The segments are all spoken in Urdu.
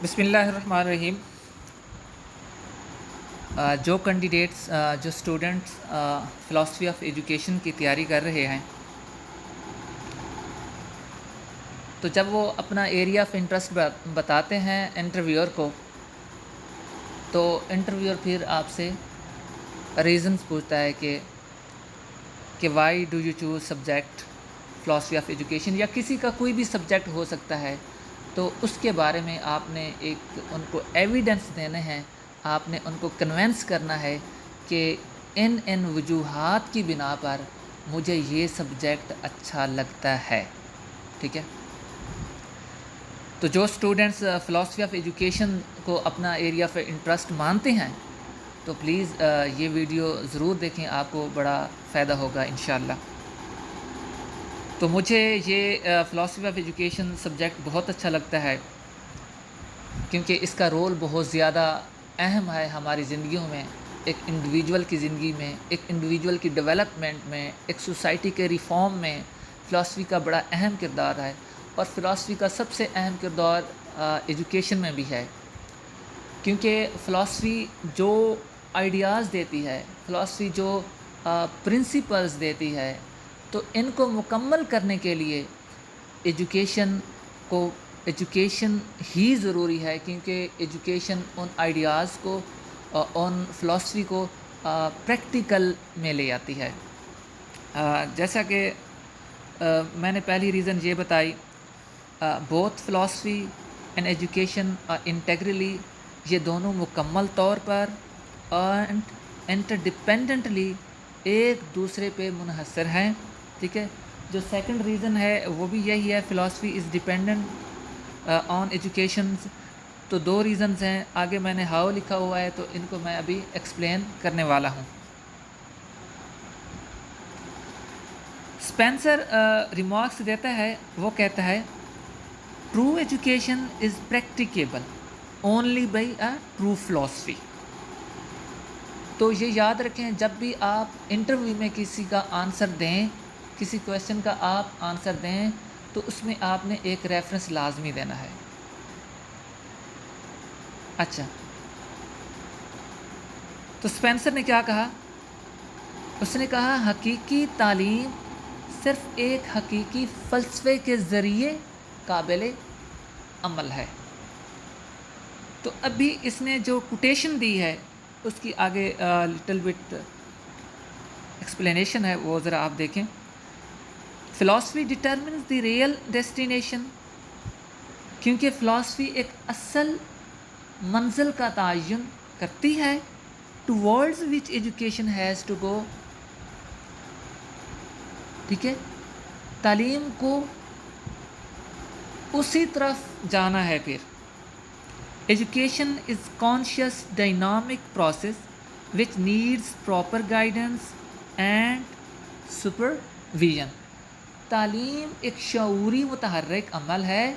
بسم اللہ الرحمن الرحیم۔ جو کینڈیڈیٹس جو اسٹوڈنٹس فلاسفی آف ایجوکیشن کی تیاری کر رہے ہیں، تو جب وہ اپنا ایریا آف انٹرسٹ بتاتے ہیں انٹرویور کو، تو انٹرویور پھر آپ سے ریزنز پوچھتا ہے کہ why do you choose subject philosophy of education, یا کسی کا کوئی بھی سبجیکٹ ہو سکتا ہے، تو اس کے بارے میں آپ نے ان کو ایویڈنس دینے ہیں، آپ نے ان کو کنونس کرنا ہے کہ ان وجوہات کی بنا پر مجھے یہ سبجیکٹ اچھا لگتا ہے۔ ٹھیک ہے، تو جو اسٹوڈنٹس فلاسفی آف ایجوکیشن کو اپنا ایریا آف انٹرسٹ مانتے ہیں، تو پلیز یہ ویڈیو ضرور دیکھیں، آپ کو بڑا فائدہ ہوگا انشاءاللہ۔ تو مجھے یہ فلاسفی آف ایجوکیشن سبجیکٹ بہت اچھا لگتا ہے، کیونکہ اس کا رول بہت زیادہ اہم ہے ہماری زندگیوں میں، ایک انڈیویجول کی زندگی میں، ایک انڈیویجول کی ڈیولپمنٹ میں، ایک سوسائٹی کے ریفارم میں فلاسفی کا بڑا اہم کردار ہے، اور فلاسفی کا سب سے اہم کردار ایجوکیشن میں بھی ہے، کیونکہ فلاسفی جو آئیڈیاز دیتی ہے، فلاسفی جو پرنسپلز دیتی ہے، تو ان کو مکمل کرنے کے لیے ایجوکیشن ہی ضروری ہے، کیونکہ ایجوکیشن ان آئیڈیاز کو، ان فلاسفی کو پریکٹیکل میں لے آتی ہے۔ جیسا کہ میں نے پہلی ریزن یہ بتائی، بوتھ فلاسفی اینڈ ایجوکیشن انٹیگرلی، یہ دونوں مکمل طور پر اینڈ انٹرڈیپینڈنٹلی ایک دوسرے پہ منحصر ہیں۔ ٹھیک ہے، جو سیکنڈ ریزن ہے وہ بھی یہی ہے، philosophy is dependent on educations. تو دو ریزنز ہیں، آگے میں نے ہاؤ لکھا ہوا ہے، تو ان کو میں ابھی ایکسپلین کرنے والا ہوں۔ اسپینسر ریمارکس دیتا ہے، وہ کہتا ہے true education is practicable only by a true philosophy. تو یہ یاد رکھیں، جب بھی آپ انٹرویو میں کسی کا آنسر دیں، کسی کویشچن کا آپ آنسر دیں، تو اس میں آپ نے ایک ریفرنس لازمی دینا ہے۔ اچھا، تو اسپینسر نے کیا کہا؟ اس نے کہا حقیقی تعلیم صرف ایک حقیقی فلسفے کے ذریعے قابل عمل ہے۔ تو ابھی اس نے جو کوٹیشن دی ہے، اس کی آگے لٹل بٹ ایکسپلینیشن ہے، وہ ذرا آپ دیکھیں۔ Philosophy determines the real destination, کیونکہ فلاسفی ایک اصل منزل کا تعین کرتی ہے، towards which education has to go. ٹھیک ہے، تعلیم کو اسی طرف جانا ہے۔ پھر education is conscious dynamic process which needs proper guidance and supervision. تعلیم ایک شعوری متحرک عمل ہے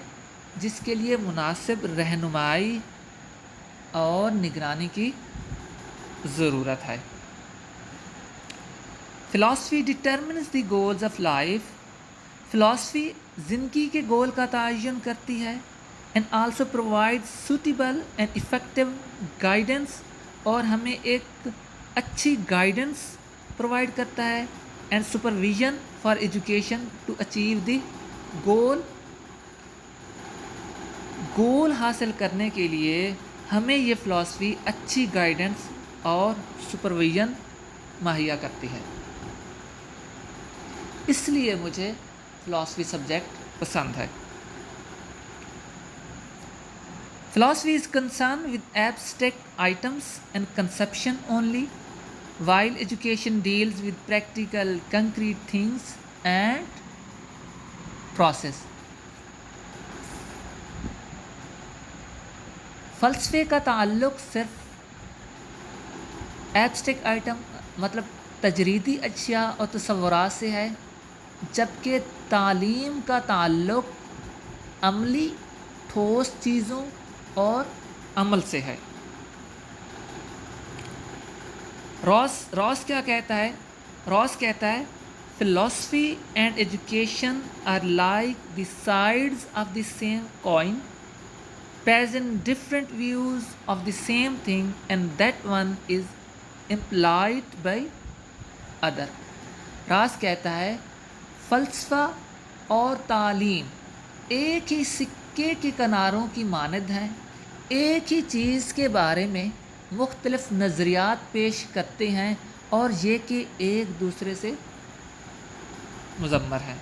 جس کے لیے مناسب رہنمائی اور نگرانی کی ضرورت ہے۔ Philosophy determines the goals of life, philosophy زندگی کے گول کا تعین کرتی ہے، and also provide suitable and effective guidance, اور ہمیں ایک اچھی گائیڈنس پرووائڈ کرتا ہے، and supervision for education to achieve the goal. Goal حاصل کرنے کے لیے ہمیں یہ فلاسفی اچھی گائیڈنس اور سپرویژن مہیا کرتی ہے۔ اس لیے مجھے فلاسفی سبجیکٹ پسند ہے۔ Philosophy is concerned with abstract items and conception only, while education deals with practical, concrete things and process. فلسفے کا تعلق صرف ایبسٹریکٹ آئٹم مطلب تجریدی اشیاء اور تصورات سے ہے، جبکہ تعلیم کا تعلق عملی ٹھوس چیزوں اور عمل سے ہے۔ راس کیا کہتا ہے؟ راس کہتا ہے philosophy and education are like the sides of the same coin. present different views of the same thing and that one is implied by other. راز کہتا ہے فلسفہ اور تعلیم ایک ہی سکے کے کناروں کی مانند ہیں، ایک ہی چیز کے بارے میں مختلف نظریات پیش کرتے ہیں اور یہ کہ ایک دوسرے سے مضمر ہیں.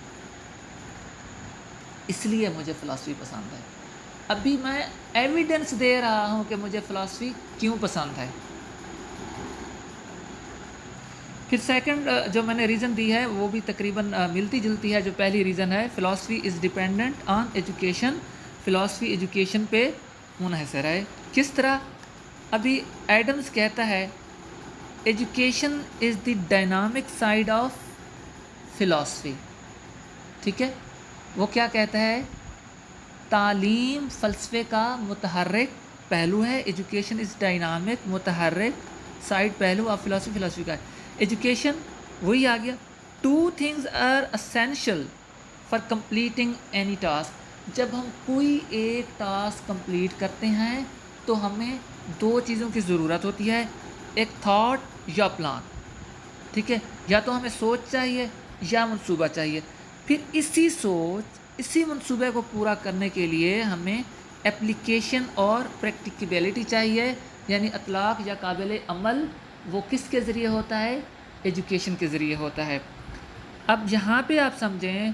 اس لیے مجھے فلاسفی پسند ہے. ابھی میں ایویڈنس دے رہا ہوں کہ مجھے فلاسفی کیوں پسند ہے. پھر سیکنڈ جو میں نے ریزن دی ہے وہ بھی تقریباً ملتی جلتی ہے. جو پہلی ریزن ہے philosophy is dependent on education, philosophy education پہ منحصر ہے. کس طرح؟ ابھی ایڈمز کہتا ہے education is the dynamic side of philosophy. ٹھیک ہے، وہ کیا کہتا ہے؟ تعلیم فلسفے کا متحرک پہلو ہے. ایجوکیشن از ڈائنامک، متحرک سائڈ پہلو آف فلاسفی، فلاسفی کا ہے. ایجوکیشن وہی آ گیا. Two things are essential for completing any task. جب ہم کوئی ایک ٹاسک کمپلیٹ کرتے ہیں تو ہمیں دو چیزوں کی ضرورت ہوتی ہے، ایک تھاٹ یا پلان. ٹھیک ہے، یا تو ہمیں سوچ چاہیے یا منصوبہ چاہیے. پھر اسی سوچ، اسی منصوبے کو پورا کرنے کے لیے ہمیں اپلیکیشن اور پریکٹیکیبلٹی چاہیے، یعنی اطلاق یا قابل عمل. وہ کس کے ذریعے ہوتا ہے؟ ایجوکیشن کے ذریعے ہوتا ہے. اب یہاں پہ آپ سمجھیں،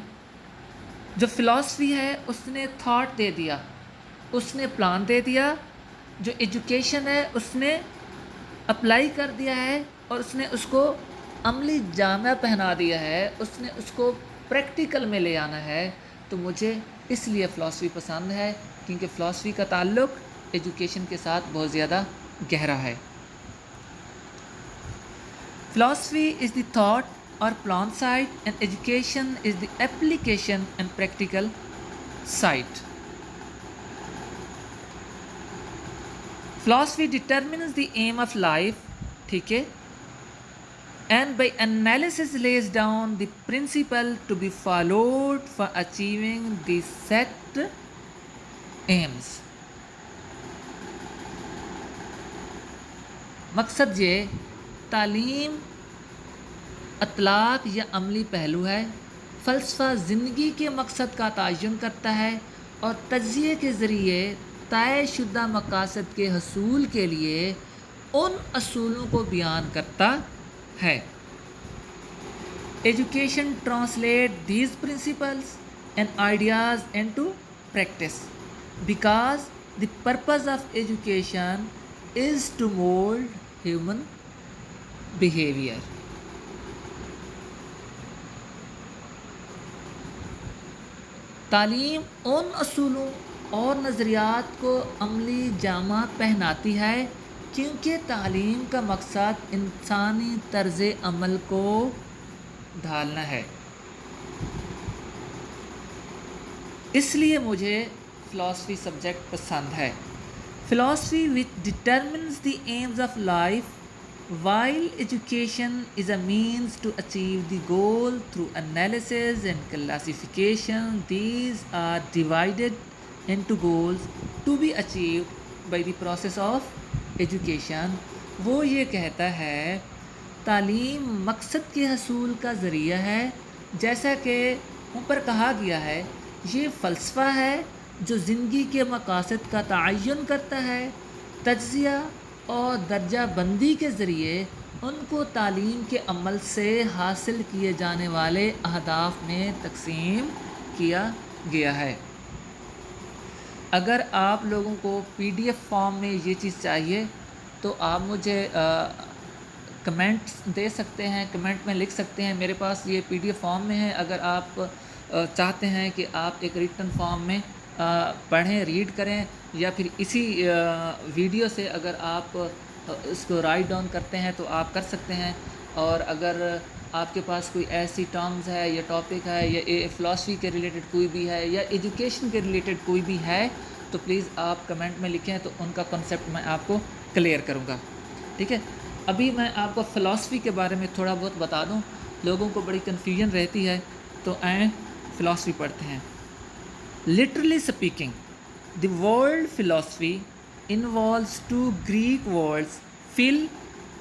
جو فلاسفی ہے اس نے تھاٹ دے دیا، اس نے پلان دے دیا. جو ایجوکیشن ہے اس نے اپلائی کر دیا ہے اور اس نے اس کو عملی جامہ پہنا دیا ہے، اس نے اس کو پریکٹیکل میں لے آنا ہے. تو مجھے اس لیے فلاسفی پسند ہے کیونکہ فلاسفی کا تعلق ایجوکیشن کے ساتھ بہت زیادہ گہرا ہے. Philosophy is the thought or plan side and education is the application and practical side. Philosophy determines the aim of life, ٹھیک ہے, and by analysis lays down the principle to be followed for achieving the set aims. مقصد یہ تعلیم اطلاق یا عملی پہلو ہے. فلسفہ زندگی کے مقصد کا تعین کرتا ہے اور تجزیے کے ذریعے طے شدہ مقاصد کے حصول کے لیے ان اصولوں کو بیان کرتا ہے. Education translate these principles and ideas into practice because the purpose of education is to mould human behaviour. تعلیم ان اصولوں اور نظریات کو عملی جامہ پہناتی ہے کیونکہ تعلیم کا مقصد انسانی طرز عمل کو ڈھالنا ہے. اس لیے مجھے فلاسفی سبجیکٹ پسند ہے. Philosophy which determines the aims of life, while education is a means to achieve the goal through analysis and classification. These are divided into goals to be achieved by the process of education. وہ یہ کہتا ہے تعلیم مقصد کے حصول کا ذریعہ ہے. جیسا کہ اوپر کہا گیا ہے، یہ فلسفہ ہے جو زندگی کے مقاصد کا تعین کرتا ہے. تجزیہ اور درجہ بندی کے ذریعے ان کو تعلیم کے عمل سے حاصل کیے جانے والے اہداف میں تقسیم کیا گیا ہے. اگر آپ لوگوں کو PDF فارم میں یہ چیز چاہیے تو آپ مجھے کمنٹس دے سکتے ہیں، کمنٹ میں لکھ سکتے ہیں. میرے پاس یہ PDF فارم میں ہے. اگر آپ چاہتے ہیں کہ آپ ایک ریٹن فارم میں پڑھیں، ریڈ کریں، یا پھر اسی ویڈیو سے اگر آپ اس کو رائٹ ڈاؤن کرتے ہیں تو آپ کر سکتے ہیں. اور اگر آپ کے پاس کوئی ایسی ٹرمز ہے یا ٹاپک ہے یا فلاسفی کے ریلیٹڈ کوئی بھی ہے یا ایجوکیشن کے ریلیٹڈ کوئی بھی ہے تو پلیز آپ کمنٹ میں لکھیں تو ان کا کنسیپٹ میں آپ کو کلیئر کروں گا. ٹھیک ہے، ابھی میں آپ کو فلاسفی کے بارے میں تھوڑا بہت بتا دوں. لوگوں کو بڑی کنفیوژن رہتی ہے تو فلاسفی پڑھتے ہیں. Literally speaking The word philosophy involves two Greek words, phil